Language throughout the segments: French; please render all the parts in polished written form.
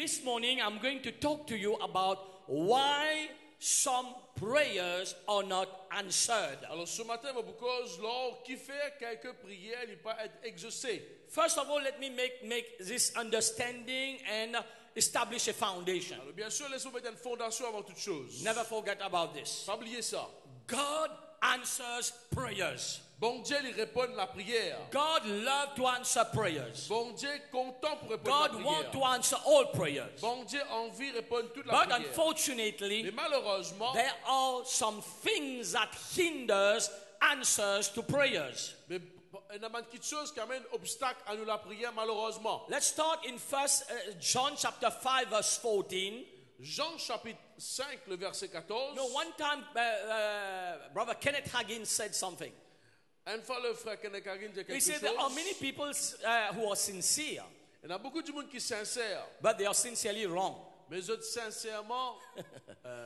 This morning I'm going to talk to you about why some prayers are not answered. Alors ce matin, ma cause, lors qui fait quelques prières, il peut être exaucé. First of all, let me make this understanding and establish a foundation. Alors bien sûr, laissons mettre une fondation avant toute chose. Never forget about this. Pas oublier ça. God answers prayers. Bon Dieu, il répond à la prière. God loves to answer prayers. Bon Dieu, content pour répondre à la God prière. wants to answer all prayers. Bon Dieu, envie répondre toute la But prière. unfortunately, Mais malheureusement, there are some things that hinders answers to prayers. mais il y a quelque chose qui amène obstacle à nous la prière, malheureusement. Let's start in First John chapter 5 verse 14. Jean chapitre 5, le verset 14. No, one time Brother Kenneth Hagin said something. Une fois, le frère Kenneth Hagin dit He quelque said chose. there are many people who are sincere, Il y a beaucoup de monde qui est sincère, but they are sincerely wrong. mais ils sont sincèrement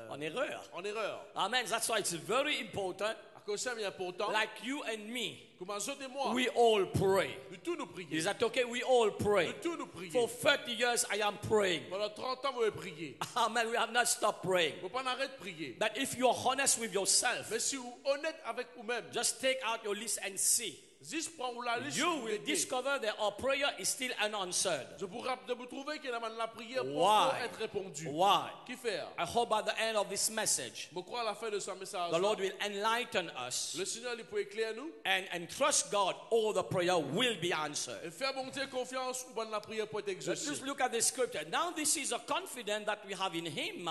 En erreur. en erreur. Amen. That's why it's very important. À cause de ça, c'est important. Like you and me, Comme vous et moi, we all pray. nous tous nous prions. Is that okay? We all pray. Nous tous nous prions. For 30 years I am praying. Pendant 30 ans, vous priez. Amen. We have not stopped praying. Vous ne pouvez pas arrêter de prier. But if you are honest with yourself, Mais si vous êtes honnête avec vous-même, just take out your list and see. juste prends la liste. You vous will mettez. discover that our prayer is still unanswered. Je vous trouver qu'il y a la prière pour Why? être répondue. Why? Qui faire? I hope by the end of this message, Je crois à la fin de ce message, the Lord will enlighten us le Seigneur il peut éclairer nous and trust God, all the prayer will be answered. et faire bon Dieu confiance ou la prière peut être Let's exaucée. just look at the scripture. Now this is a confidence that we have in Him,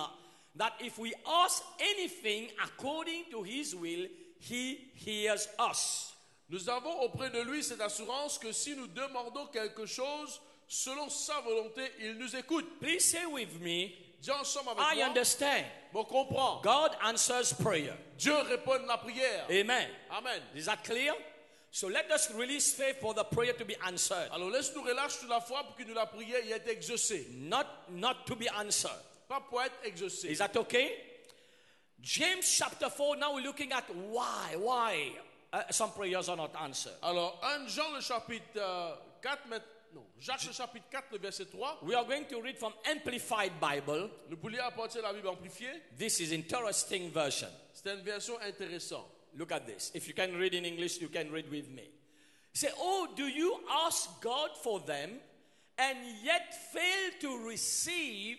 that if we ask anything according to His will, He hears us. Nous avons auprès de lui cette assurance que si nous demandons quelque chose selon sa volonté, il nous écoute. Please say with me, Dis ensemble avec I moi. understand. On comprend. God answers prayer. Dieu répond à la prière. Amen. Amen. Is that clear? So let us release faith for the prayer to be answered. Alors laisse-nous relâcher toute la foi pour que nous la prière y ait exaucée. Not to be answered. Pas pour être exaucée. Is that okay? James chapter 4, now we're looking at why some prayers are not answered. Alors 1 Jean le chapitre 4, non, Jacques le chapitre 4, le verset 3. We are going to read from Amplified Bible. Nous pourrions apporter la Bible amplifiée. This is interesting version. C'est une version intéressante. Look at this. If you can read in English, you can read with me. Say, oh, do you ask God for them and yet fail to receive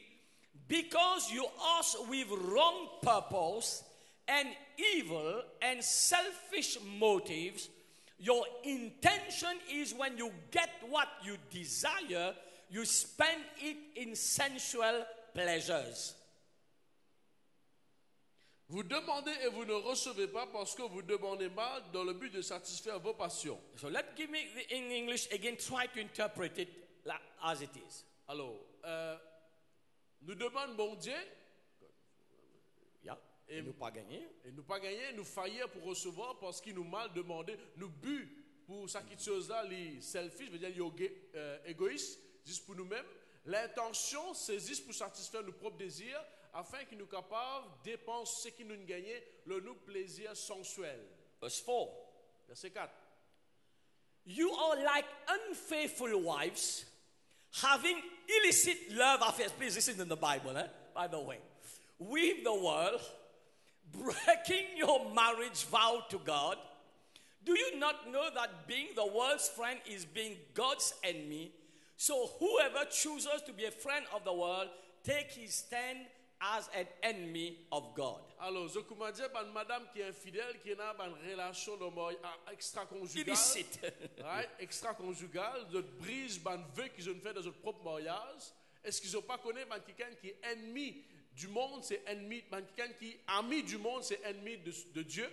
because you ask with wrong purpose and evil and selfish motives? Your intention is when you get what you desire, you spend it in sensual pleasures. Vous demandez et vous ne recevez pas parce que vous demandez mal dans le but de satisfaire vos passions. So give me in English again, try to interpret it as it is. Alors, nous demandons bon Dieu Yeah. Et nous pas gagner. et nous pas gagner, nous faillir pour recevoir parce qu'il nous mal demandé, nous but pour ça qui chose là, les selfish, je veux dire les égoïstes, juste pour nous-mêmes. L'intention, c'est juste pour satisfaire nos propres désirs afin qu'ils nous capables de dépenser ce qui nous gagne, le nous plaisir sensuel. Verse 4. Verset 4. You are like unfaithful wives, having illicit love affairs. Please listen in the Bible, by the way. With the world, breaking your marriage vow to God. Do you not know that being the world's friend is being God's enemy? So whoever chooses to be a friend of the world, take his stand as an enemy of God. Alors, je commence à dire, madame qui est infidèle, qui a une relation extra-conjugale. Illicite. Right? Extra-conjugale, de brise, ban vœu qu'ils ont fait dans leur propre mariage. Est-ce qu'ils n'ont pas connu quelqu'un qui est ennemi du monde, c'est ennemi, quelqu'un qui est ami du monde, c'est ennemi de Dieu?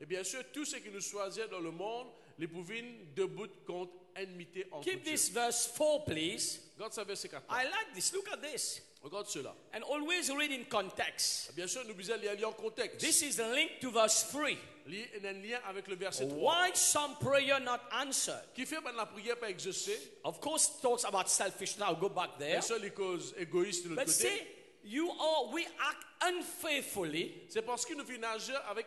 Et bien sûr, tous ceux qui nous choisissent dans le monde, les pouvines debout contre ennemité entre Keep Dieu. this verse 4, please. Regarde ça, verset 4. I like this. Look at this. Regarde cela. And always read in context. Bien sûr, nous disons lire en contexte. This is linked to verse 3. Il y a un lien avec le verset 3. Why some prayer not answered? Qui fait la prière pas exaucée? Of course, talks about selfishness. I'll go back there. Bien sûr, les causes égoïstes de l'autre But côté. see, we act unfaithfully. C'est parce que nous venons agir avec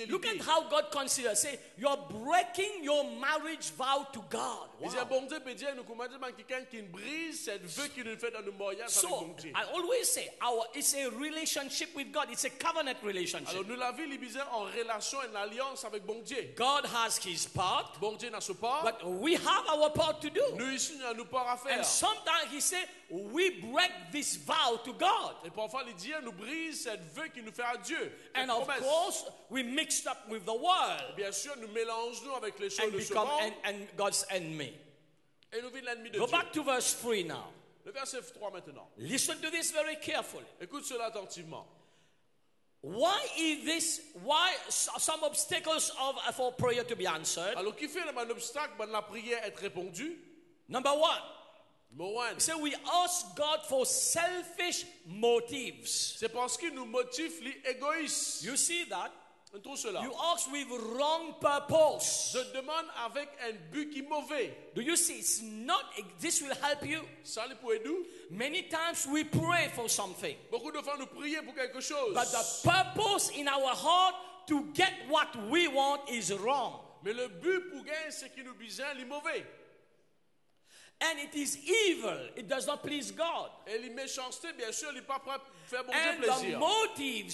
Look at infidélité. how God considers. Say, you're breaking your marriage vow to God. Et Wow. c'est bon Dieu peut dire nous commandons quelqu'un qui brise cette vœu qu'il nous fait dans le mariage avec So, bon Dieu. I always say, it's a relationship with God. It's a covenant relationship. Alors nous la vie les bizarres en relation, en alliance avec bon Dieu. God has his part, Bon Dieu n'a ce part. but we have our part to do. Nous ici nous avons nos part à faire. And sometimes he said, we break this vow to God. Et parfois les dieux nous brisent cette vœu qu'il nous fait à Dieu. Cette And of promesse. course, we mixed up with the world Bien sûr, nous mélangeons avec les choses and de ce become monde and God's enemy. et nous vîmes l'ennemi de Go Dieu. back to verse 3 now. Le verset 3 maintenant. Listen to this very carefully. Écoute cela attentivement. Why some obstacles for prayer to be answered? Alors, qui fait un obstacle pour la prière être répondue? Number one, Numéro 1. so we ask God for selfish motives. C'est parce qu'il nous motive l'égoïsme. You see that? On trouve cela. You ask with wrong purpose. Je demande avec un but qui est mauvais. Do you see? It's not. This will help you. Ça les pour aider. Many times we pray for something, Beaucoup de fois nous prions pour quelque chose. but the purpose in our heart to get what we want is wrong. Mais le but pour gagner ce qui nous besoin, il est mauvais. And it is evil. It does not please God. Et les méchancetés, bien sûr, il n'est pas prêt à faire bon And Dieu plaisir.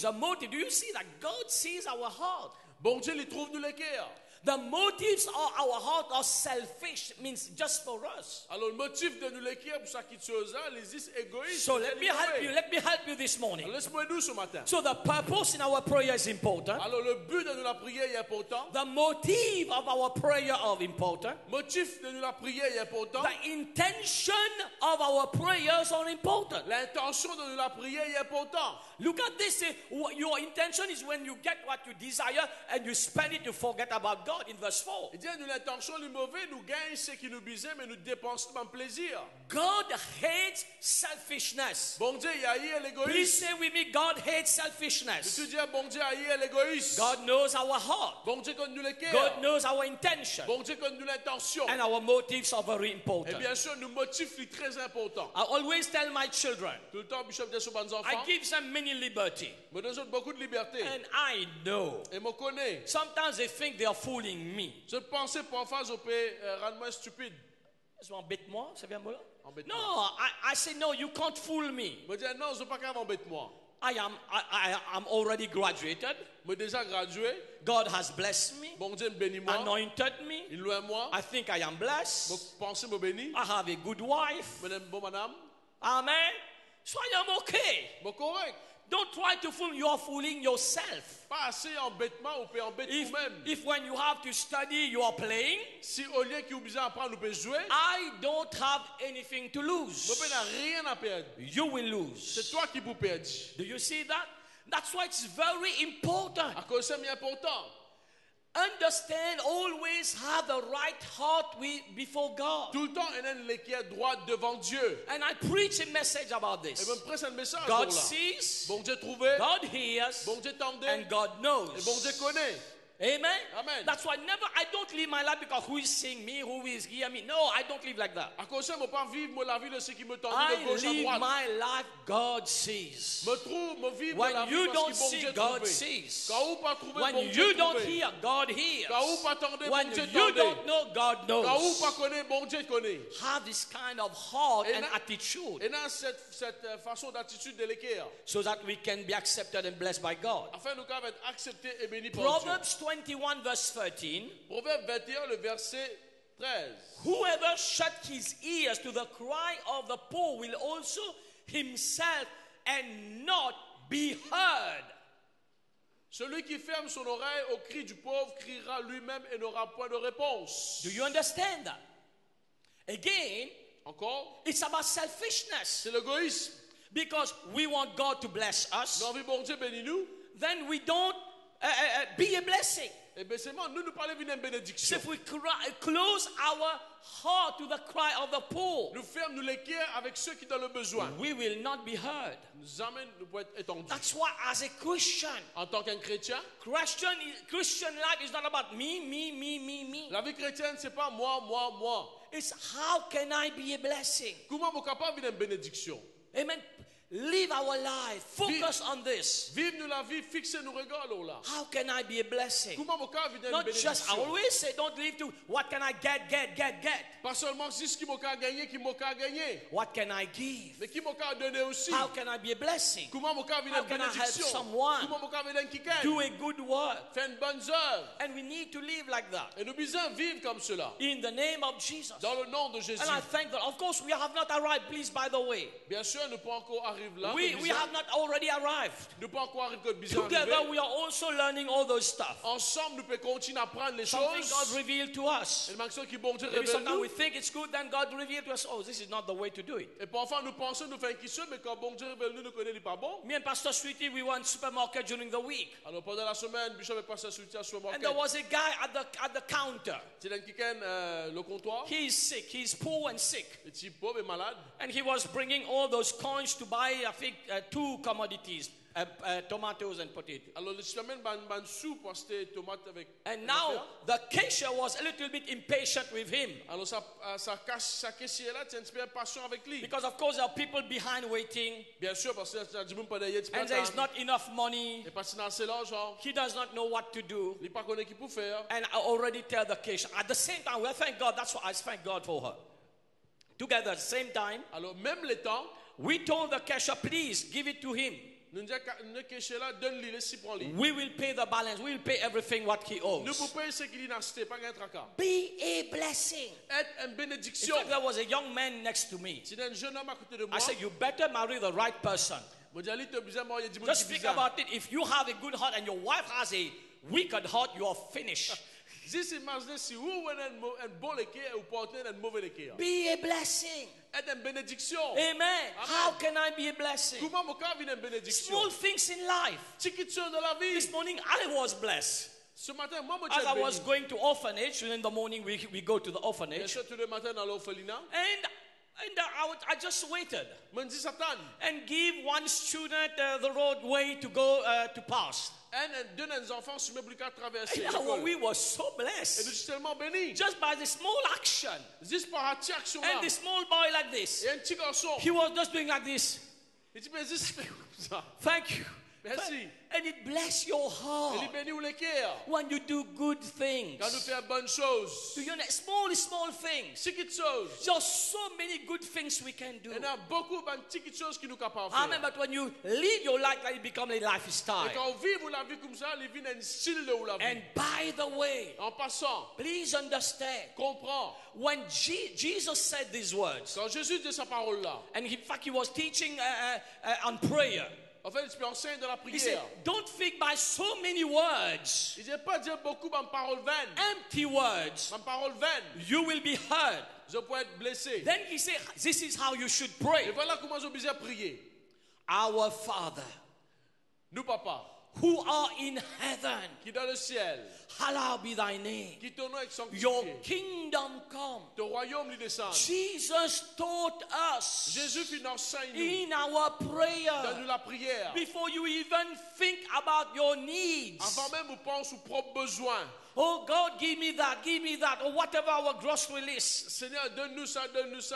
the motive, do you see that God sees our heart? Bon Dieu, il trouve nous le cœur. The motives of our heart are selfish, means just for us. Alors, le motif de nous le cœur pour ça qui chose, les is égoïstes. So let me help you this morning. Laisse-moi nous ce matin. So the purpose in our prayer is important. Alors, le but de nous la prière est important. The motive of our prayer are important. Motif de nous la prière est important. The intention of our prayers are important. L'intention de nous la prière est important. Look at this. Your intention is when you get what you desire and you spend it to forget about God in verse 4. Il dit, nous l'intention est mauvaise, nous gagnons ce qui nous besoin, mais nous dépensons dans le plaisir. God hates selfishness. Bon Dieu, il haït Please l'égoïsme. say with me, God hates Tu selfishness. dis, bon Dieu haït l'égoïsme. God knows our heart. Bon Dieu connaît nous le cœur. God knows our intention. Bon Dieu connaît nous l'intention. And our motives are very Et important. bien sûr, nos motifs sont très importants. I always tell my children, Tout le temps, Bishop dit sur mes I enfants, give them many liberty. me donne beaucoup de liberté. And I know. Et me connaît. Sometimes they think they are fooling me. Je pensais parfois, je peux rendre moi stupide. Ça embête-moi, ça vient là? Embête-moi. No, I say no, you can't fool me. Me dit, non, je ne veux pas qu'elle m'embête moi. I am already graduated. Me déjà gradué. God has blessed me, Bon Dieu me bénit moi. anointed me. Il loue moi. I think I am Me blessed. penser me bénit. I have a good wife. Me n'aime bon madame. Amen. So I am okay. Me correct. Don't try to fool. You are fooling yourself. Pas assez embêtement ou peut embêter vous-même. If when you have to study, you are playing, Si au lieu qu'il y a besoin d'apprendre, nous pouvons jouer, I don't have anything to nous lose. n'avons rien à perdre. You will lose. C'est toi qui peux perdre. Do you see that? That's why it's very important. À cause c'est important. Understand, always have the right heart before God. Tout le temps, il y a un cœur droit devant Dieu. And I preach a message about Et this. même presse un message God pour là. sees, Bon Dieu trouvé, God hears, bon Dieu tendait, and God et knows. bon Dieu connaît. Amen? Amen. That's why I don't live my life because who is seeing me, who is hearing me. No, I don't live like that. À cause ça, je ne pas vivre la vie de ceux qui me tendent I de gauche à live droite. my life God sees. Me trouve, me vivre When la vie you parce don't que bon see, Dieu God trouvé. sees. Quand vous pas trouvé, When bon you Dieu don't trouvé. hear, God hears. Quand vous pas tendez, When bon Dieu you tendait. don't know, God Quand vous knows. pas connaît, bon Dieu connaît. Have this kind of heart Et and na- attitude Et dans cette façon d'attitude de l'équerre, so that we can be accepted and blessed by God. afin nous pouvons être acceptés et bénis par Dieu. Proverbs 21 verse 13. Proverbe 21, le verset 13. Whoever shut his ears to the cry of the poor will also himself and not be heard. Celui qui ferme son oreille au cri du pauvre criera lui-même et n'aura point de réponse. Do you understand that? Again, Encore, it's about selfishness. c'est l'égoïsme. Because we want God to bless us, Nous avons vu bon Dieu bénis nous. then we don't be a blessing. Et bien c'est moi, nous parlons d'une So bénédiction. if we close our heart to the cry of the poor, Nous fermons les cœurs avec ceux qui ont le besoin. we will not be heard. Nous amène, nous pouvons être étendus. That's why as a Christian, En tant qu'un chrétien, Christian life is not about me. la vie chrétienne, c'est pas moi. It's how can I be a blessing? Comment je suis capable d'une bénédiction? Amen. live our life, focus on this. Vive-nous la vie, fixez nos regards là. How can I be a blessing? Comment mon cœur vient une Not just, I bénédiction? always say, don't live to what can I get. Pas seulement si ce qui mon cœur gagné, qui mon cœur gagné. What can I give? Mais qui mon cœur donné aussi. How can I be a blessing? Comment mon cœur vient How une can I help bénédiction? someone? Comment mon cœur vient une quiquette? Do a good work. Faire une bonne œuvre. And we need to live like that. Et nous besoin vivre comme cela. In the name of Jesus. Dans le nom de Jésus. And I thank God. Of course, we have not arrived, please, by the way. Bien sûr, nous ne pouvons encore arriver là. We have not already arrived. Nous ne pouvons encore arriver que bizarre. Together, we are also learning all those stuff. Ensemble, nous pouvons continuer à apprendre les Something choses. God revealed to us. Et le maximum qui bon Dieu Maybe révèle sometimes nous. we think it's good, then God revealed to us, oh, this is not the way to do it. Et parfois, nous pensons, nous faisons qui chose, mais quand bon Dieu révèle nous, nous connaissons pas bon. Me and Pastor Sweetie, we were in supermarket during the week. Alors pendant la semaine, Bishop est passé sur le supermarché. And there was a guy at the counter. C'est là qui le comptoir. He's sick. He's poor and sick. Le petit pauvre et malade. And he was bringing all those coins to buy, I think, two commodities, tomatoes and potatoes. Alors le petit amène ban soupe pour acheter tomate avec. And now the cashier was a little bit impatient with him. Alors sa caissière là, c'est un petit peu impatient avec lui. Because of course there are people behind waiting. Bien sûr, parce que ça dit même pas d'ailleurs. And there is not enough money. Et parce qu'il n'a assez l'argent. He does not know what to do. Il pas connaît qui peut faire. And I already tell the cashier. At the same time, well, thank God. That's what I thank God for her. Together at the same time, Alors même le temps, we told the cashier, please give it to him. nous disons que caissier là donne-lui le si prend lui. We will pay the balance. We will pay everything what he Nous owes. pouvons payer ce qu'il a acheté, pas un tracas. Be a blessing. Être une In bénédiction. fact, there was a young man next to me. C'est un jeune homme à côté de moi. I said, you better marry the right person. Moi, j'ai dit, tu as besoin de marier du monde Just qui think bizarre. about it. If you have a good heart and your wife has a wicked heart, you are finished. Juste imaginez si vous avez un bon équerre ou portez un mauvais équerre. Be a blessing. Être une bénédiction. Amen. How can I be a blessing? Comment mon cœur vient une bénédiction? Small things in life. Petite chose dans la vie. This morning I was blessed. Ce matin, moi, As I j'ai was béni. going to orphanage, in the morning we go to the Bien orphanage. sûr, tous les matins dans l'orphelinat. And I just waited Je me dis, Satan, and give one student the roadway to go to pass. donne à nos enfants sur mes briques à traverser. And l'école. we were so Et nous blessed sommes tellement bénis. just by the small action. Juste par une petite action là. And the small boy like this, Et un petit garçon. he was just doing like this. Il dit, mais juste fais comme ça. Thank you. Merci. And it bless your Il est heart béni ou l'équerre. when you do good things. Quand nous faisons bonnes choses. Do you know, small things. Petite chose. There's so many good things we can do. Il y en a beaucoup de petites choses qui nous capables de Amen. faire. But when you live your life, like it becomes a Et lifestyle. quand on vit la vie comme ça, il vit un style de la vie. And by the way, En passant, please understand, comprends. when Jesus said these words, Quand Jésus dit sa parole là, and in fact he was teaching on prayer, en fait, il enseigne dans la he said, prière. don't think by so many words, Il ne dit pas dire beaucoup en parole vaine. empty words, En parole vaine, you will be heard. je peux être blessé. Then he said, this is how you should Et pray. voilà comment j'ai besoin de prier. Our Father, Nous, papa, who are in heaven, qui est dans le ciel, hallowed be thy name. qui ton nom est Your sanctifié. kingdom come. Ton royaume lui descend. Jesus taught us Jésus fit enseigne nous in our dans prayer, la prière. before you even think about your needs. Avant même vous pense aux propres besoins. Oh God, give me that, or whatever our grocery list. Seigneur, donne-nous ça,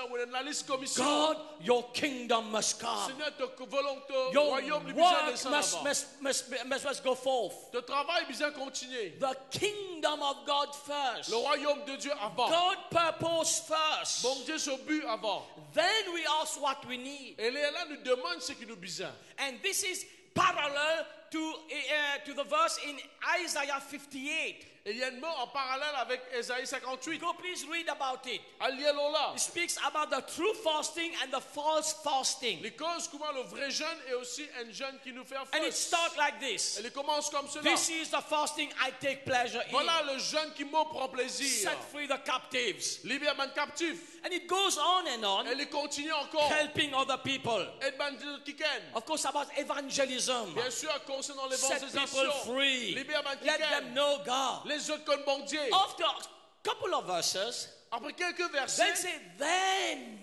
ou dans la liste commission. God, your kingdom must come. Seigneur, ton volonté, Your royaume lui besoin work descendre avant. must go forth. Ton travail besoin continuer. The kingdom of God first. Le royaume de Dieu avant. God purpose first. Bon Dieu, son but avant. Then we ask what we need. Et là, nous demande ce qui nous besoin. And this is parallel to the verse in Isaiah 58. Et il y a un mot en parallèle avec Ésaïe 58. Go please read about it. Allez-le là. It speaks about the true fasting and the false fasting. Les causes comment le vrai jeûne est aussi un jeûne qui nous fait And it fausse. starts like this. Elle commence comme cela. This is the fasting I take pleasure in. Voilà le jeûne qui me prend plaisir. Set free the captives. Libère man captif. And it goes on and on, Elle continue encore. helping other people. Et man tiken. Of course, about evangelism. Bien sûr, concernant Set people l'évangélisation. free. Libère man Let them tiken. know God. Les autres comme bon Dieu. After a couple of verses, Après quelques then versets, say, then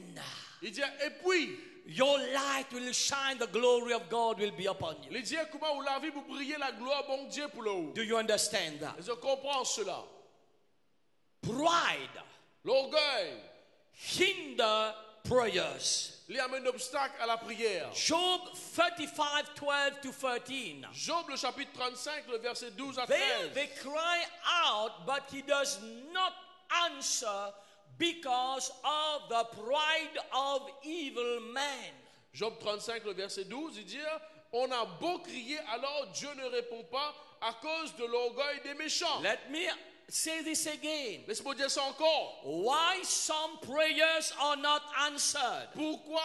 il dit et puis, your light will shine, the glory of God will be upon you. il dit comment vous la vie vous briller la gloire bon Dieu pour le haut. Do you understand that? Et je comprends cela. Pride L'orgueil hinder prayers. Il y a un obstacle à la prière. Job 35, 12 to 13. Job le chapitre 35, le verset 12 à There 13. they cry out, but he does not answer because of the pride of evil man. Job 35, le verset 12, il dit, on a beau crier, alors Dieu ne répond pas à cause de l'orgueil des méchants. Let me say this again. Laisse-moi dire ça encore. Why some prayers are not answered? Pourquoi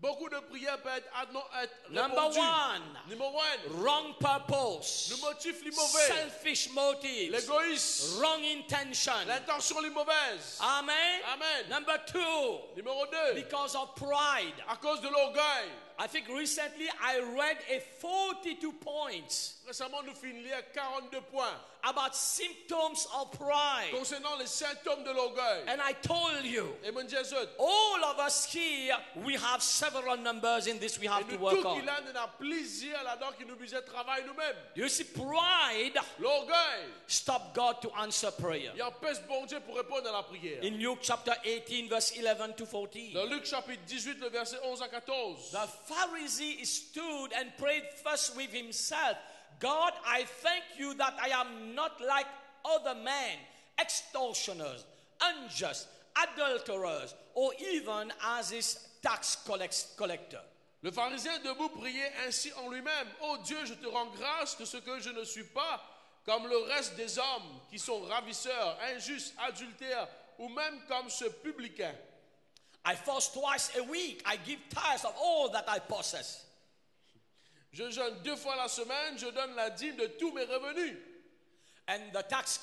beaucoup de prières peuvent être Number répondues? one, Numéro 1, wrong purpose, le motif est mauvais. selfish motives, L'égoïsme, wrong intention. l'intention est mauvaise. Amen. Amen. Number two, Numéro 2, because of pride. à cause de l'orgueil. I think recently I read a 42 points Récemment, nous finissons de lire 42 points about symptoms of pride. concernant les symptômes de l'orgueil. And I told you, Et mon Dieu, all of us here, we have several numbers in this we have to nous work tous on. qui là, nous avons plaisir là-dedans qui nous oblige à travailler nous-mêmes. You see, pride L'orgueil, stopped God to answer prayer. il empêche bon Dieu pour répondre à la prière. In Luke chapter 18, verse 11 to 14. Dans Luc chapitre 18, le verset 11 à 14. The Pharisee stood and prayed first with himself, God, I thank you that I am not like other men, extortioners, unjust, adulterers, or even as his tax collector. Le pharisien debout priait ainsi en lui-même. Ô Dieu, je te rends grâce de ce que je ne suis pas comme le reste des hommes qui sont ravisseurs, injustes, adultères, ou même comme ce publicain. I fast twice a week. I give tithes of all that I possess. Je jeûne 2 fois la semaine, je donne la dîme de tous mes revenus. And the tax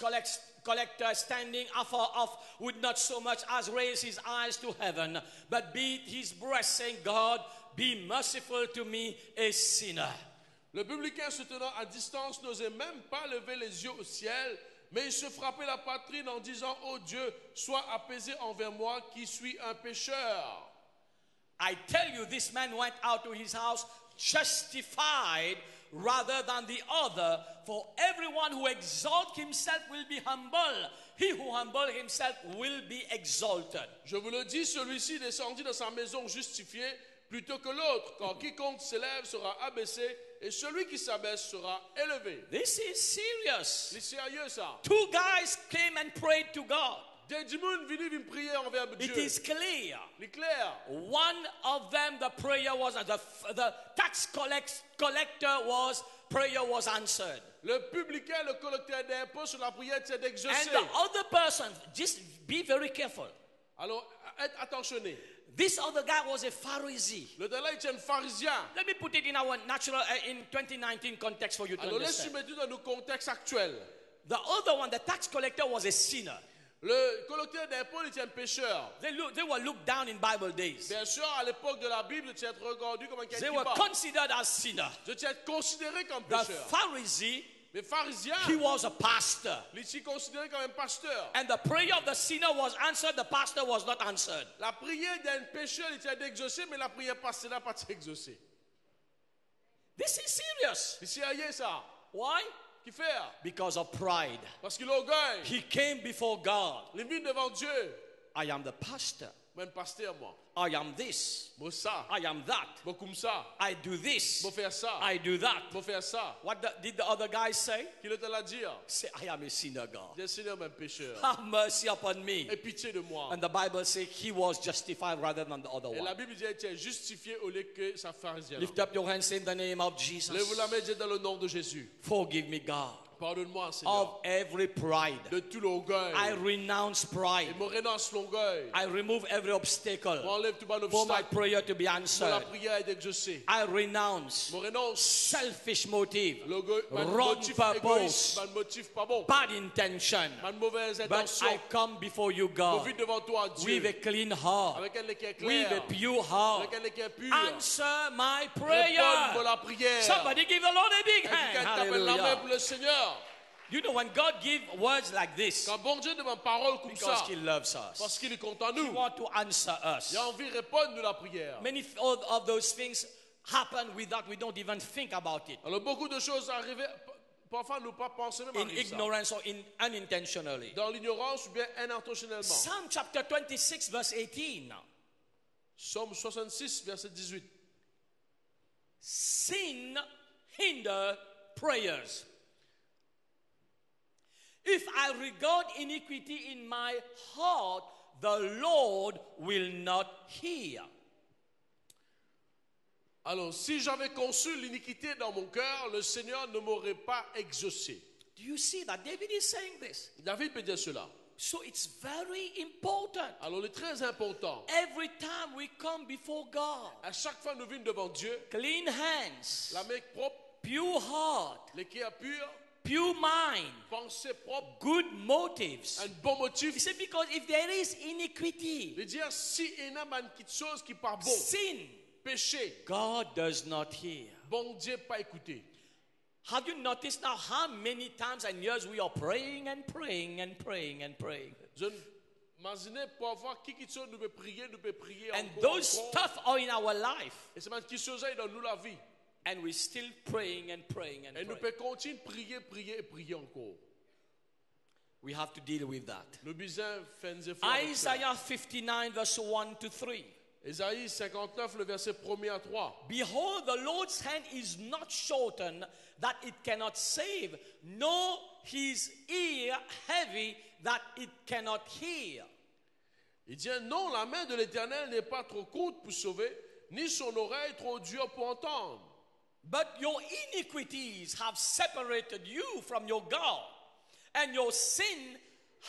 collector standing afar off would not so much as raise his eyes to heaven, but beat his breast, saying, God, be merciful to me, a sinner. Le publicain se tenant à distance n'osait même pas lever les yeux au ciel, mais il se frappait la poitrine en disant, ô Dieu, sois apaisé envers moi qui suis un pécheur. I tell you, this man went out to his house justified rather than the other, for everyone who exalts himself will be humble. He who humble himself will be exalted. Je vous le dis, celui-ci descendit de sa maison justifié plutôt que l'autre, car quiconque s'élève sera abaissé, et celui qui s'abaisse sera élevé. This is serious. C'est sérieux ça. Two guys came and prayed to God. Des démons viennent prier envers Dieu. It is clear. C'est clair. One of them, the prayer was, the tax collector was, prayer was answered. Le publicain, le collecteur d'impôts sur la prière, c'est And d'exaucer. the other person, just be very careful. Alors, être attentionné. This other guy was a Pharisee. Le délai est un pharisien. Let me put it in our natural, in 2019 context for you to Alors, laisse-moi understand. mettre dans nos contextes actuels. The other one, the tax collector, was a sinner. Le collecteur d'impôts était un pécheur. They were looked down in Bible days. Bien sûr, à l'époque de la Bible, tu es regardé comme quelqu'un They qui were bat. considered as sinners. Je tiens être considéré comme The pécheur. Pharisee, Mais pharisien, he was a pastor. il est considéré comme un pasteur. And the prayer of the sinner was answered, the pastor was not answered. La prière d'un pécheur, il était d'exaucer, mais la prière pastorale n'a pas été exaucée. This is serious. C'est sérieux ça. Why? Qui fait? Because of pride. Parce qu'il orgueille. He came before God. Il vient devant Dieu. I am the pastor. Moi, un pasteur, moi. I am this. Moi, ça. I am that. Moi, comme ça. I do this. Moi, faire ça. I do that. Moi, faire ça. What did the other guy say? Qu'il est à la dire. Say, I am a sinner, God. J'ai Seigneur, un pécheur. Have mercy upon me. Aie pitié de moi. And the Bible says he was justified rather than the other Et la one. Bible dit qu'il est justifié au lieu que sa pharisien. Lift up your hands in the name of Jesus. Lève-vous la main et dites dans le nom de Jésus. Forgive me, God, Pardonne-moi, Seigneur, of every pride. de tout l'orgueil. I renounce pride. Et me renonce l'orgueil. I remove every obstacle M'enlève tout bon for my obstacle. prayer to be Pour la answered. prière est exaucée. I renounce Me renonce selfish motive, l'orgueil, wrong motif purpose, égoïste, un motif pas bon, bad intention. une mauvaise But intention. I come before you, Je God, vis devant toi, with a Dieu, clean heart, avec un cœur with clair, a pure heart. avec un cœur pur. Answer my Réponds prayer. pour la prière. Somebody give the Lord a big Quelqu'un hand. t'appelle la main Hallelujah. pour le Seigneur. You know, when God gives words like this, Quand bon Dieu demande parole comme because ça, He loves us, parce qu'il est content de He nous, wants to answer us. il a envie de répondre de la prière. Many of those things happen without we don't even think about it, Alors beaucoup de choses arrivent, parfois nous pas penser même in à ça. ignorance or unintentionally. Dans l'ignorance ou bien intentionnellement. Psalm chapter 26, verse 18. Psaume 66, verset 18. Sin hinder prayers. If I regard iniquity in my heart, the Lord will not hear. Alors, si j'avais conçu l'iniquité dans mon cœur, le Seigneur ne m'aurait pas exaucé. Do you see that? David is saying this. David peut dire cela. So it's very important. Alors, il est très important. Every time we come before God, À chaque fois que nous venons devant Dieu, clean hands, la main propre, pure heart, les cœurs purs, pure mind, pensée propre, good motives. un bon motif. He said, because if there is iniquity, Il dire si il y a une petite chose qui part bon, sin, péché, God does not hear. bon Dieu pas écouté. Have you noticed now how many times and years we are praying and praying and praying and praying? Je m'imagine parfois qui chose nous peut prier And encore, those encore. stuff are in our life. Et c'est même qui chose dans nous la vie. And we're still praying and praying and Et nous praying. pouvons continuer prier et prier encore. We have to deal with that. Nous besoin faire des efforts. avec cela. Isaiah 59 verse 1 to 3. Ésaïe 59, le verset 1er à 3. Behold, the Lord's hand is not shortened that it cannot save, nor his ear heavy that it cannot hear. Il dit non, la main de l'Éternel n'est pas trop courte pour sauver, ni son oreille trop dure pour entendre. But your iniquities have separated you from your God, and your sin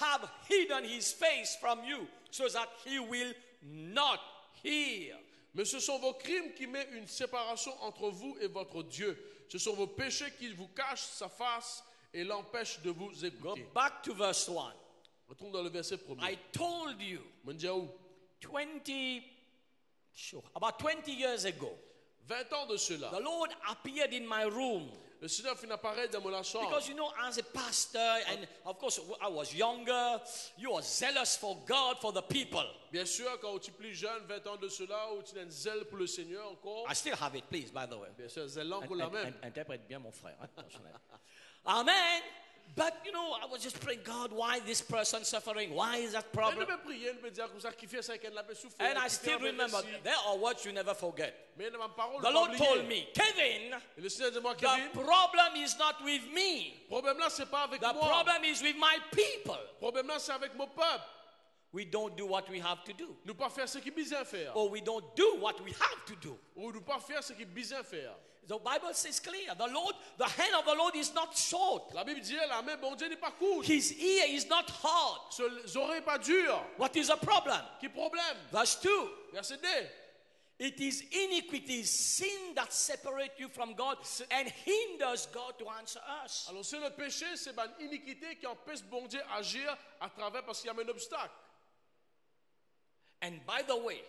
have hidden his face from you, so that he will not hear. Mais ce sont vos crimes qui mettent une séparation entre vous et votre Dieu. Ce sont vos péchés qui vous cachent sa face et l'empêchent de vous Go écouter. back to verse 1. Retourne dans le verset 1er. I told you Mondiaou, about 20 years ago, 20 ans de cela, the Lord appeared in my room. le Seigneur finit apparaître dans mon chambre. Because you know, as a pastor, and of course I was younger, you are zealous for God, for the people. Bien sûr, quand tu es plus jeune, 20 ans de cela, où tu as un zèle pour le Seigneur encore. I still have it, please, by the way. Bien sûr, zèle encore la même. Interprète bien mon frère. Amen. But you know, I was just praying, God, why this person suffering? Why is that Et nous problem? pouvons prier, nous pouvons dire comme ça, qui fait ça, qui l'a souffert. And I still remember, there are words you never forget. Mais dans ma parole, The Lord told me, Kevin, Et le Seigneur dit moi, the Kevin, problem is not with me. le problème là, c'est pas avec The moi. problem is with my people. Le problème là, c'est avec mon peuple. We don't do what we have to do. Nous pas faire ce qu'il est besoin faire. Or we don't do what we have to do. Ou nous pas faire ce qu'il est besoin faire. The Bible says clear, the hand of the Lord is not short. La Bible dit, la main, bon Dieu n'est pas courte. His ear is not hard. Ses oreilles pas dures. What is the problem? Quel problème? Verse 2. Verset 2. It is iniquity, sin that separate you from God and hinders God to answer us. Alors c'est le péché, c'est une iniquité qui empêche bon Dieu d'agir à travers parce qu'il y a un obstacle. And by the way,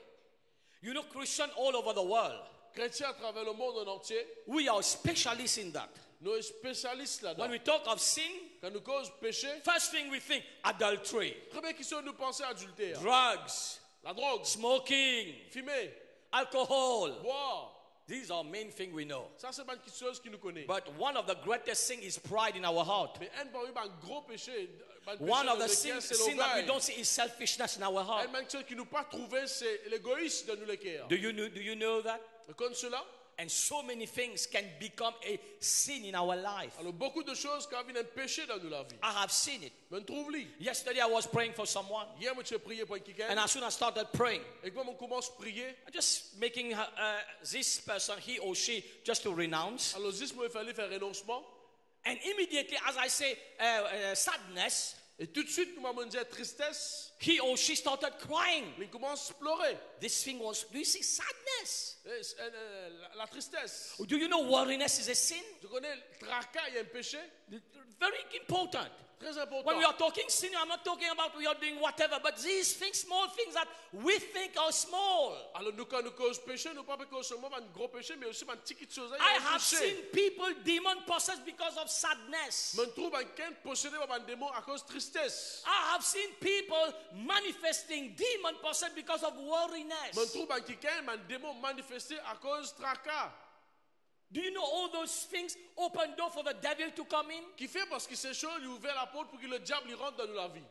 you know, Christians all over the world, Chrétiens à travers le monde en entier, we are specialists in that. nous sommes spécialistes là-dedans. When we talk of sin, Quand nous cause péché, first thing we think adultery, première question nous pensons adultère. drugs, La drogue, smoking, fumer, alcohol. boire. These are main things we know. Ça c'est pas une chose qui nous connaît. But one of the greatest things is pride in our heart. Mais un gros péché, One of the sin sin that we don't see is selfishness in our heart. une chose qui nous pas trouvé, c'est l'égoïsme de nous les cœurs. Do you know that? Comme cela, And so many things can become a sin in our life. alors beaucoup de choses qui viennent un péché dans nous la vie. I have seen it. Mais on trouve lui. Yesterday I was praying for someone, Hier, moi, j'ai prié pour quelqu'un. and as soon as I started praying, Et quand on commence à prier, I'm just making this person, he or she, just to renounce. alors juste moi, il fallait faire renoncement. And immediately, as I say sadness, Et tout de suite, nous m'avons dit tristesse. he or she started crying. Il commence à pleurer. This thing was, do you see sadness? La tristesse. Do you know worriness is a sin? Tu connais, le tracas, il y a un péché Very important. très important. When we are talking sin, I'm not talking about we are doing whatever, but these things, small things that we think are small. Alors, nous, quand nous causons péché, nous pas cause seulement un gros péché, mais aussi une petite chose. I have seen people demon possessed because of sadness. Mais on trouve quelqu'un possédé par un démon à cause de tristesse. I have seen people manifesting demon possessed because of Mais on worriness. trouve quelqu'un, un démon manifesté à cause de tracas. Do you know all those things open door for the devil to come in? Qui fait parce que ces choses, il ouvert la porte pour que le diable il rentre dans la vie.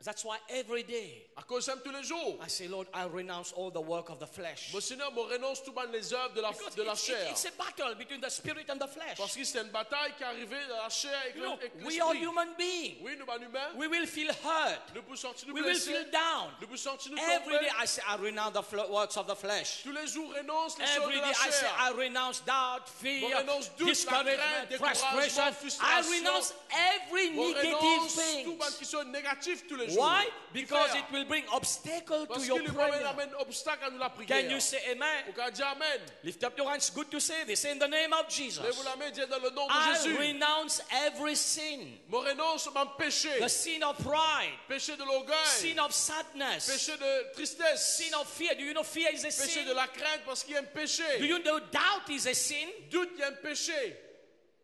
That's why every day À cause de ça, tous les jours. I say, Lord, I renounce all the work of the flesh. Mon Seigneur, me renonce tout les œuvres de la chair. It's a battle between the spirit and the flesh. Parce que c'est une bataille qui est arrivée dans la chair et You know, l'esprit. we are human beings. Oui, nous sommes humains. We will feel hurt. Nous pouvons sentir nous We will blesser. feel down. Nous pouvons sentir nous Every day tomber. I say, I renounce the works of the flesh. Tous les jours, renonce les choses Every de day la I say, chair. I renounce doubt, fear, On renonce doute, discouragement, la crainte, frustration. découragement, I frustration. renounce every On negative renonce thing. tout ce qui sont négatifs tous les jours. Why? Because Faire. it will bring obstacle to Parce your qu'il prayer. amène obstacle à nous la prière. Can you say amen? Au cas dit Amen. Lift up your hands. Good to say this in the name of Jesus. Lève la main, dis dans le nom de I Jésus. renounce every sin. Me renonce mon péché. The sin of pride, Péché de l'orgueil. sin of sadness, Péché de tristesse. sin of fear. Do you know fear is a Péché sin? de la crainte parce qu'il y a un péché. Do you know doubt is a sin? Doute, il y a un péché.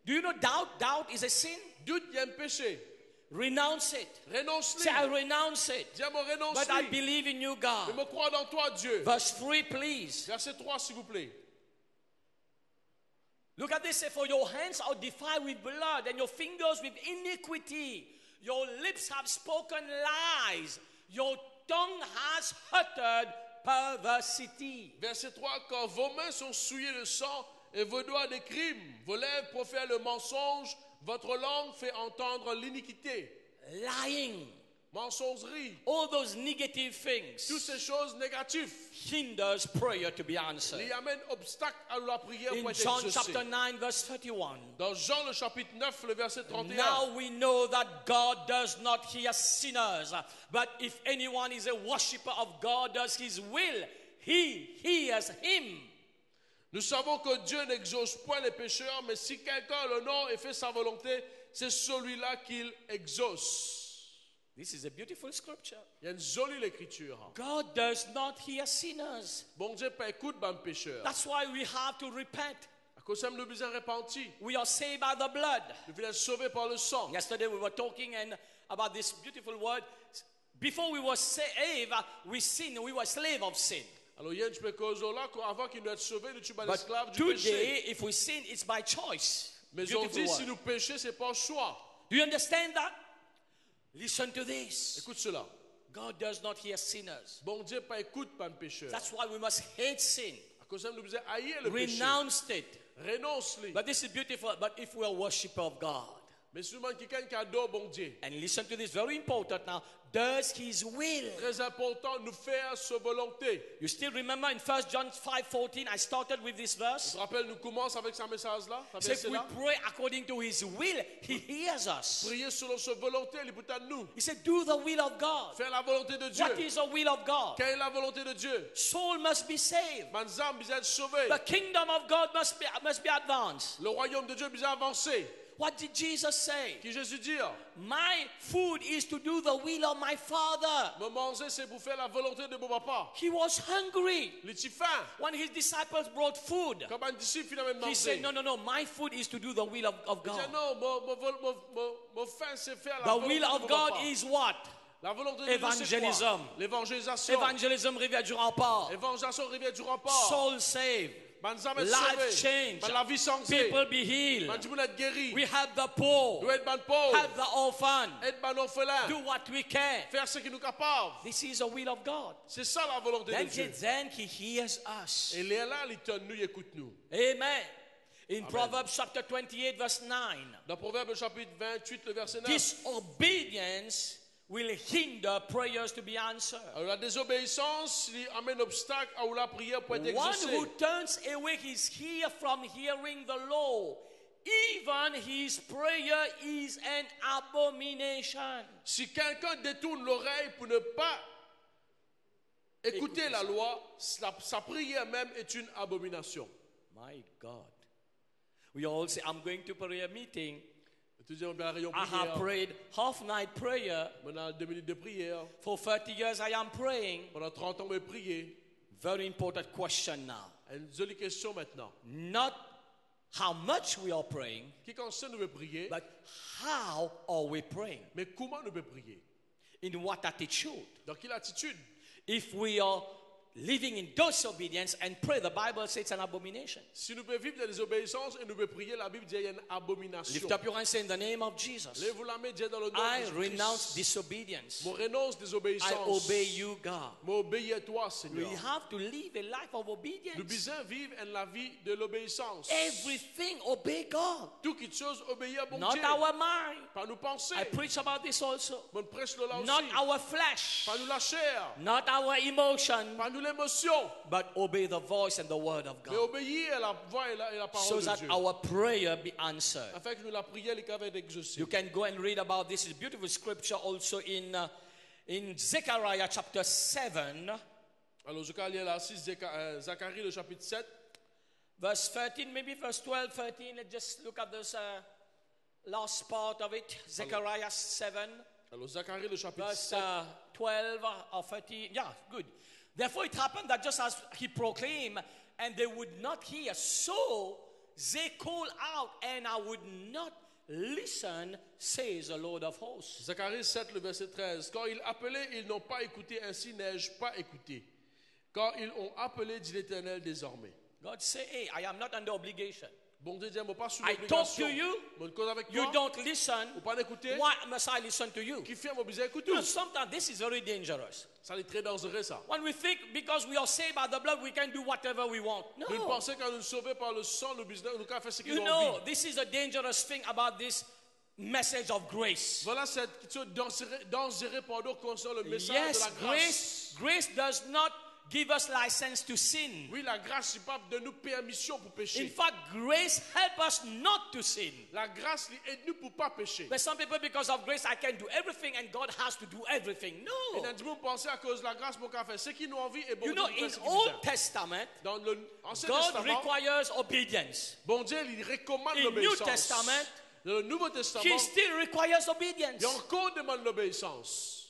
Do you know doubt? Doubt is a sin. Doute, il y a un péché. Renounce it. Renonce-lui. Say, I renounce it. Dis à moi, But I renonce-lui. believe in you, Je God. me crois dans toi, Dieu. Verse 3, please. Verset 3, s'il vous plaît. Look at this. Say, for your hands are defiled with blood, and your fingers with iniquity. Your lips have spoken lies. Your tongue has uttered perversity. Verset 3, quand vos mains sont souillées de sang et vos doigts des crimes, vos lèvres profèrent le mensonge, votre langue fait entendre l'iniquité. Lying. Mensongerie. All those negative things Toutes ces choses négatives. hinders prayer to be answered. Il amène obstacle à la prière In pour être John exaucée. chapter 9, verse 31. Dans Jean le chapitre 9, le verset 31. Now we know that God does not hear sinners, but if anyone is a worshipper of God, does his will, he hears him. Nous savons que Dieu n'exauce point les pécheurs, mais si quelqu'un l'honore et fait sa volonté, c'est celui-là qu'il exauce. This is a beautiful scripture. Il y a une jolie écriture. God does not hear sinners. Bon Dieu pas écoute ban pécheur. That's why we have to repent. À cause de nous besoin repentir. We are saved by the blood. Nous venons sauver par le sang. Yesterday we were talking about this beautiful word. Before we were saved, we sinned. We were slave of sin. Alors hier je peux causer là qu'avant qu'il nous être sauvé, nous sommes But esclaves du péché. today, if we sin, it's by choice. Mais Beautiful on dit word. si nous péchons, c'est pas choix. Do you understand that? Listen to this. Écoute cela. God does not hear sinners. Bon Dieu pas écoute ban pécheur. That's why we must hate sin. À cause de nous besoin haïr le péché. Renounce it. Renonce-le. But this is beautiful. But if we are worshiper of God, Mais seulement quelqu'un qui adore bon Dieu. and listen to this, very important now, does his will. Très important, nous faire sa volonté. You still remember in 1 John 5:14, I started with this Je verse. te rappelle, nous commençons avec ce message-là. It says, if we pray according to his will, he hears us. Prier selon sa volonté, il est pour nous. He said, do the will of God. Faire la volonté de Dieu. What is the will of God? Quelle est la volonté de Dieu? Soul must be saved. Mes âmes besoin être sauvées. The kingdom of God must be advanced. Le royaume de Dieu besoin avancer. What did Jesus say? Qui Jésus dit? My food is to do the will of my Father. Me manger, c'est pour faire la volonté de mon papa. He was hungry. Il est faim. When his disciples brought food, Comme un disciple finalement he manger. said, no, my food is to do the will of Il dit God. non, mon faim c'est faire la The volonté will de of mon God papa. is what? La volonté de Dieu c'est Evangelism. quoi? L'évangélisation. Evangelism, rivière du rempart. Évangélisation rivière du rempart. Soul saved. Mes âmes être Life sauvées. change. La vie changée. People be healed. Mes gens être guéris. We help the poor. Nous être ban pauvres. Help the orphan. Être ban orphelin. Do what we can. Faire ce que nous capables. This is the will of God. C'est ça la volonté de Dieu. Then he hears us. Et là, il donne nous, il écoute nous. Amen. In Proverbs chapter 28, verse 9. Dans Proverbe chapitre 28, le verset 9. Disobedience will hinder prayers to be answered. Alors, la désobéissance il amène obstacle à où la prière peut être One exaucée. who turns away his ear from hearing the law, even his prayer is an abomination. Si quelqu'un détourne l'oreille pour ne pas écouter la loi, sa prière même est une abomination. My God. We all say, I'm going to prayer meeting. Tu dis, on va aller en I have prière. prayed half night prayer. Pendant 2 minutes de prière. For 30 years I am praying. Pendant 30 ans, on va prier. Very important question now. Une jolie question maintenant. Not how much we are praying, Qui concerne nous veut prier, but how are we praying? mais comment nous veut prier? In what attitude? Dans quelle attitude? If we are living in disobedience and pray, the Bible says it's an abomination. Si nous pouvons vivre dans la désobéissance et nous pouvons prier, la Bible dit qu'il y a une abomination. Lift up your hand, say in the name of Jesus, Lève la main, dis dans le nom I de Jésus-Christ. renounce disobedience. Mon renonce I désobéissance. obey you, God. M'obéis à toi, We Seigneur. have to live a life of Nous obedience. besoin vivre en la vie de l'obéissance. Everything obey God, Toute chose obéir à bon not Dieu. our mind. Pas nous penser. I preach about this also. Mon prêche le là Not aussi. our flesh, Pas nous la chair. not our emotion, Pas nous l'émotion. but obey the voice and the word of Mais God, obéir à la voix et la so parole de that Dieu. our prayer be answered. Afin que nous la prière les cavets d'exaucer. You can go and read about this beautiful scripture also in Zechariah chapter 7, Alors, je vais lire là, 6, Zacharie, le chapitre 7. verse 13, maybe verse 12, 13. Let's just look at this last part of it. Zechariah 7, Alors, Zacharie, le chapitre verse 7. 12 or 13. Yeah, good. Therefore it happened that just as he proclaimed, and they would not hear, so they called out, and I would not listen, says the Lord of hosts. Zacharie 7, le verset 13. Quand ils appelaient, ils n'ont pas écouté, ainsi n'ai-je pas écouté. Quand ils ont appelé, dit l'Éternel désormais. God say, hey, I am not under obligation. Bon Dieu dit, moi pas sous I talk to l'obligation. you, Mon cause avec you toi, don't listen. ou pas l'écouter. Why must I listen to you? Qui fait mon besoin écouter? You know, sometimes this is very dangerous. Ça est très dangereux ça. When we think because we are saved by the blood, we can do whatever we want. Nous No. pensons quand nous sommes sauvés par le sang, nous pouvons faire ce qu'ils You ont know, envie. this is a dangerous thing about this message of grace. Voilà cette chose dangereux pendant qu'on sort le message de Yes, la grâce. grace does not give us license to sin. Oui, la grâce n'est pas de nous permission pour In pécher. fact, grace helps us not to sin. La grâce aide-nous pour pas pécher. But some people, because of grace, I can do everything and God has to do everything. Et No. dans le monde, pensez à cause de la grâce, mon café. Ce qui nous envie est bon You Dieu know, nous fait in ce qu'il Old veut. Testament, Dans l'Ancien God Testament, requires obedience. bon Dieu, il recommande In New l'obéissance. Testament, Dans le Nouveau Testament, He still requires il obedience. encore demande l'obéissance.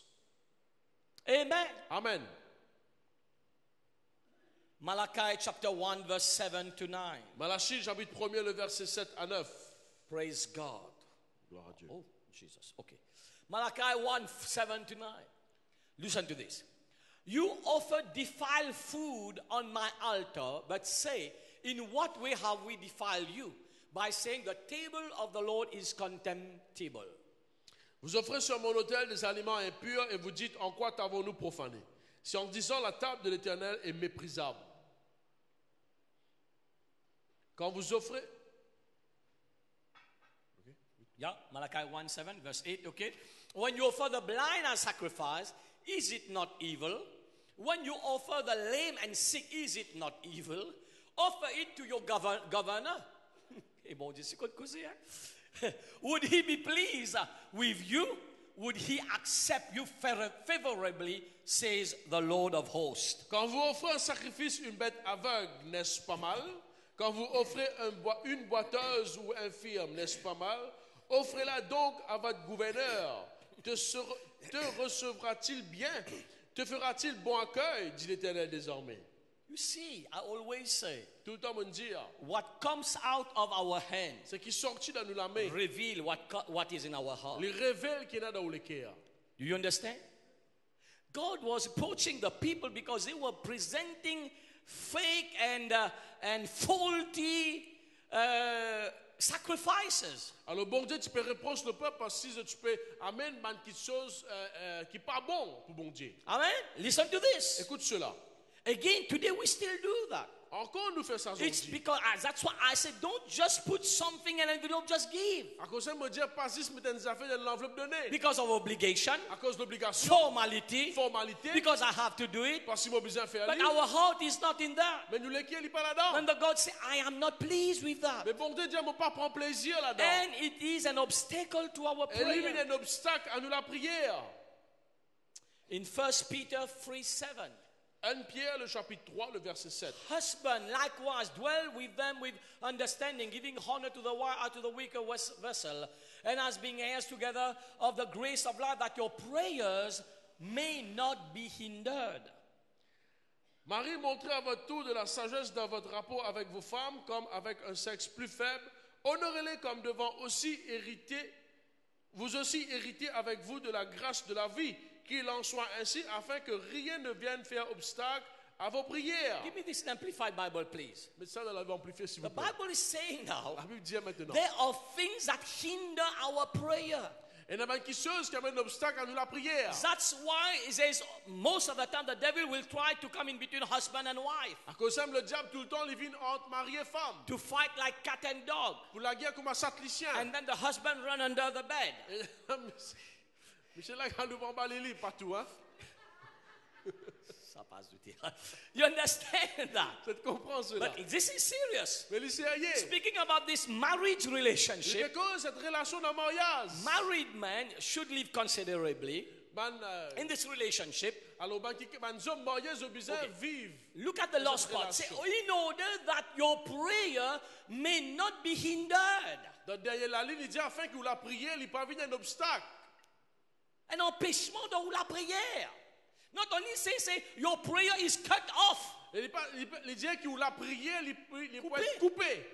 Amen. Amen. Malachi chapter 1, verse 7 to 9. Malachie, chapitre 1er, le verset 7 à 9. Praise God. Gloire à Dieu. Oh, Jesus. Okay. Malachi 1, 7 to 9. Listen to this. You offer defiled food on my altar, but say, in what way have we defiled you? By saying the table of the Lord is contemptible. Vous offrez sur mon autel des aliments impurs et vous dites en quoi t'avons-nous profané? Si en disant la table de l'Éternel est méprisable. Quand vous offrez, Yeah, Malachi 1, 7, verse 8, okay. When you offer the blind as sacrifice, is it not evil? When you offer the lame and sick, is it not evil? Offer it to your governor. Eh, bon Dieu, c'est quoi de causer, hein? Would he be pleased with you? Would he accept you favorably, says the Lord of hosts. quand vous offrez un sacrifice, une bête aveugle, n'est-ce pas mal? Quand vous offrez une boiteuse ou infirme, n'est-ce pas mal? Offrez-la donc à votre gouverneur. Te recevra-t-il bien? Te fera-t-il bon accueil? Dit l'Éternel désormais. You see, I always say, Tout le temps me dire, what comes out of our hands ce qui sortit dans nous la main, reveal what is in our heart. il révèle qu'il y en a dans le cœur. Do you understand? God was approaching the people because they were presenting fake and faulty sacrifices. Alors bon Dieu, tu peux reprocher le peuple parce que tu peux amener quelque chose qui n'est pas bon pour bon Dieu. Amen. Listen to this. Écoute cela. Again, today we still do that. Encore nous fait ça It's aujourd'hui. because that's why I said don't just put something and then don't just give. À cause de me dire, pas juste mettre des affaires dans l'enveloppe donnée. Because of obligation, À cause de l'obligation, formality, formalité, because I have to do it. parce qu'il m'a besoin de faire But lui. our heart is not in that. Mais nous l'équipe, il n'est pas là-dedans. And the God said, I am not pleased with that. Mais bon Dieu, Dieu ne pas prendre plaisir là-dedans. And it is an obstacle to our Et lui, il prayer. est un obstacle à nous la prière. In 1 Peter 3:7, 1 Pierre, le chapitre 3, le verset 7. husband likewise dwell with them with understanding, giving honor to the weaker vessel, and as being heirs together of the grace of life, that your prayers may not be hindered. Marie, montrez à votre tour de la sagesse dans votre rapport avec vos femmes, comme avec un sexe plus faible. Honorez-les comme devant aussi hériter, vous aussi héritez avec vous de la grâce de la vie, qu'il en soit ainsi, afin que rien ne vienne faire obstacle à vos prières. Give me this Amplified Bible, please. Mais ça, dans la Bible amplifiée, s'il The vous plaît. Bible is saying now, La Bible dit maintenant. there are things that hinder our prayer. Et il y a une chose qui amène un obstacle à nous la prière. That's why it says most of the time the devil will try to come in between husband and wife À cause de ça, le diable, tout le temps, il vient entre mari et femme. to fight like cat and dog. Pour la guerre comme un satlicien. And then the husband run under the bed. Mais c'est là qu'on nous va les livres partout. Hein? Ça passe du théâtre. You understand that? Tu comprends cela? But this is serious. Mais c'est sérieux. Speaking about this marriage C'est relationship, que cette relation de mariage. married men should live considerably in this relationship. Alors, les hommes mariés ont besoin de vivre. Look at the last part. Say, in order that your prayer may not be hindered. Donc, derrière la ligne, il dit afin que vous la priez, il peut venir un obstacle. Un empêchement dans la prière. Not only say your prayer is cut off. Il dit que vous la priez, il peut être coupé.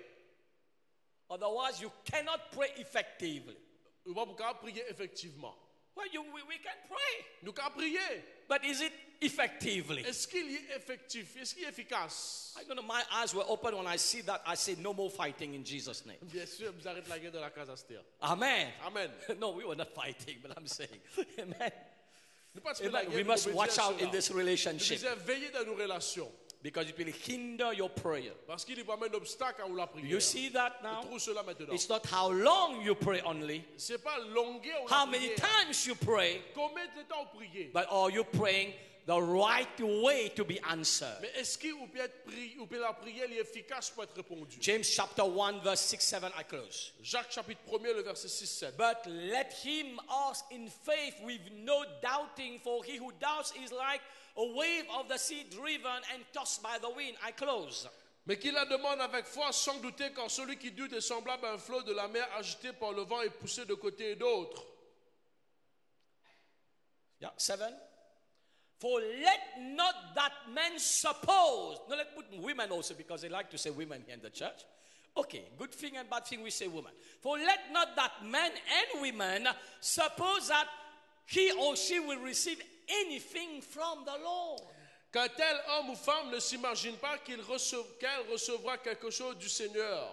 Otherwise, you cannot pray effectively. Vous ne pouvez pas prier effectivement. Well, we can pray. Nous pouvons prier. But is it effectively? Est-ce qu'il est effectif? Est-ce qu'il est efficace? My eyes were open when I see that. I say, no more fighting in Jesus' name. Bien sûr, vous arrêtez la guerre de la casa Astère. Amen. Amen. No, we were not fighting, but I'm saying, amen. Nous pas la Amen. guerre, We nous must obéissons watch à out cela. in this Nous relationship devons veiller dans nos relations. because it will hinder your prayer. Parce qu'il va mettre un obstacle à où la prière. You see that On now? trouve cela maintenant. It's not how long you pray only, C'est pas longueur ou how la many prière. times you pray, Combien de temps vous priez? but are you praying the right way to be answered? Mais est-ce que vous pouvez la prière est efficace pour être répondue? James chapter 1 verse 6, 7, I close. Jacques chapitre 1er, le verset 6-7. But let him ask in faith with no doubting, for he who doubts is like a wave of the sea driven and tossed by the wind. I close. Mais qu'il la demande avec foi sans douter, car celui qui doute est semblable à un flot de la mer agité par le vent et poussé de côté et d'autre. Yeah, 7. For let not that man suppose. No, let's put women also because they like to say women here in the church. Okay, good thing and bad thing we say woman. For let not that man and women suppose that he or she will receive anything from the Lord. Qu'un tel homme ou femme ne s'imagine pas qu'elle recevra quelque chose du Seigneur.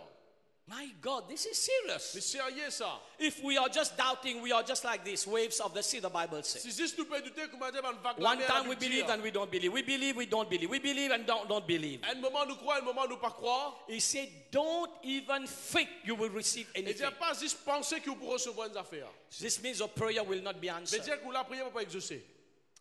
My God, this is serious. Mais sérieux ça. If we are just doubting, we are just like these waves of the sea, the Bible says. Si juste nous pouvons douter que madame une vague de la One mer, time la we Bible believe dit, and we don't believe. We believe, we don't believe. We believe and don't believe. un moment nous croyons, un moment nous pas croire. He said, don't even think you will receive Et anything. dire pas juste penser que vous pourrez recevoir une affaire. This means your prayer will not be Mais answered. dire que la prière ne va pas exaucer.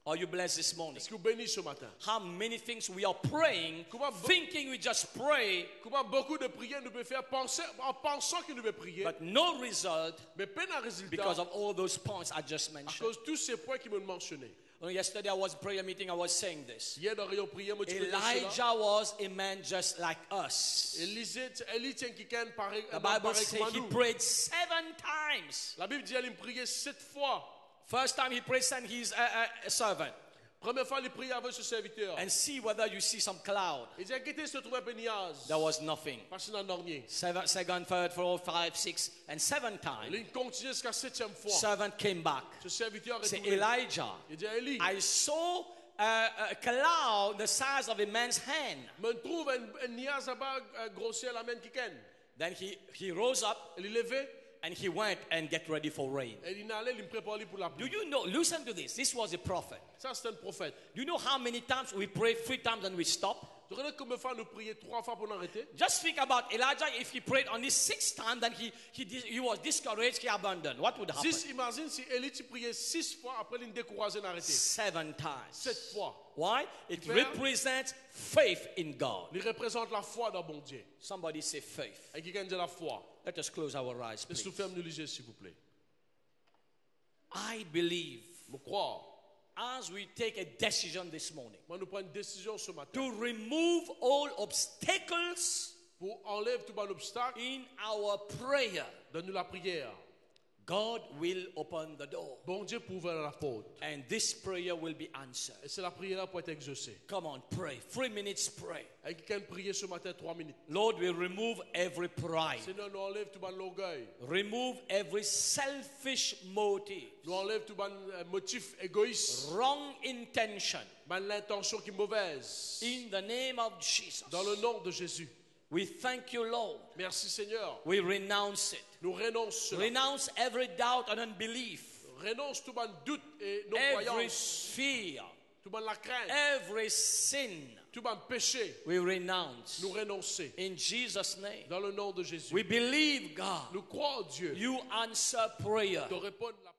Are you blessed this morning? Est-ce que vous bénissez ce matin? How many things we are praying, thinking we just pray, Comment beaucoup de prières nous peuvent faire penser, en pensant que nous devons prier, but no result mais pas un résultat because of all those points I just à mentioned. cause de tous ces points qui m'ont mentionné. Yesterday I was prayer meeting, I was saying this. Hier, dans la réunion prière, moi, tu peux dire cela. Elijah was a man just like us. Élie tient quelqu'un pareil The Bible comme says à he nous. prayed 7 times. La Bible dit qu'il priait 7 fois. First time he prayed, send his servant Première fois, il priait avec ce serviteur. and see whether you see some cloud. Il dit, inquiétez se trouve un peu niaise. There was nothing. Parce qu'il n'en a rien. Second, third, fourth, 5, 6, and 7 times. Il continue jusqu'à 7e fois. Servant came back. Ce serviteur est Say, retourné. Elijah, Il dit, Élie, I saw a cloud the size of a man's hand. me trouve un niaise là-bas grossier à la main qui ken. Then he rose up Il est levé. and he went and get ready for rain. Et il allait, il me préparait pour la Do pluie. you know, listen to this. This was a prophet. Ça, c'est un prophète. Do you know how many times we pray 3 times and we stop? Tu connais combien de fois nous prions 3 fois pour arrêter? Just think about Elijah. If he prayed only 6 times, then he was discouraged, he abandoned. What would happen? Juste imagine si Élie tu priais 6 fois, après il découragé d'arrêter. 7 times. 7 fois. Why? It Frère. represents faith in God. Il représente la foi dans bon Dieu. Somebody say faith. Et qui gagne de la foi. Let us close our eyes, Laisse-nous please. fermer nos yeux, s'il vous plaît. I believe Je crois. as we take a decision this morning Moi, nous prenons une décision ce matin. to remove all obstacles Pour enlever tout bon obstacle, in our prayer, donne-nous la prière. God will open the door. Bon Dieu pour ouvrir la porte. And this prayer will be answered. Et c'est la prière pour être exaucée. Come on, pray. 3 minutes, pray. Et quelqu'un prier ce matin 3 minutes. Lord, we remove every pride. Seigneur, nous enlève tout ban l'orgueil. Remove every selfish motive. Nous enlève tout ban motif égoïste. Wrong intention. Ban l'intention qui est mauvaise. In the name of Jesus. Dans le nom de Jésus. We thank you, Lord. Merci Seigneur. We renounce it. Nous renonçons. Renounce every doubt and unbelief. Renonce tout ban doute et non Every croyance. fear. Tout ban la crainte. Every sin. Tout ban péché. We renounce. Nous renoncer. In Jesus' name. Dans le nom de Jésus. We believe, God. Nous croyons Dieu. You answer prayer. De répondre la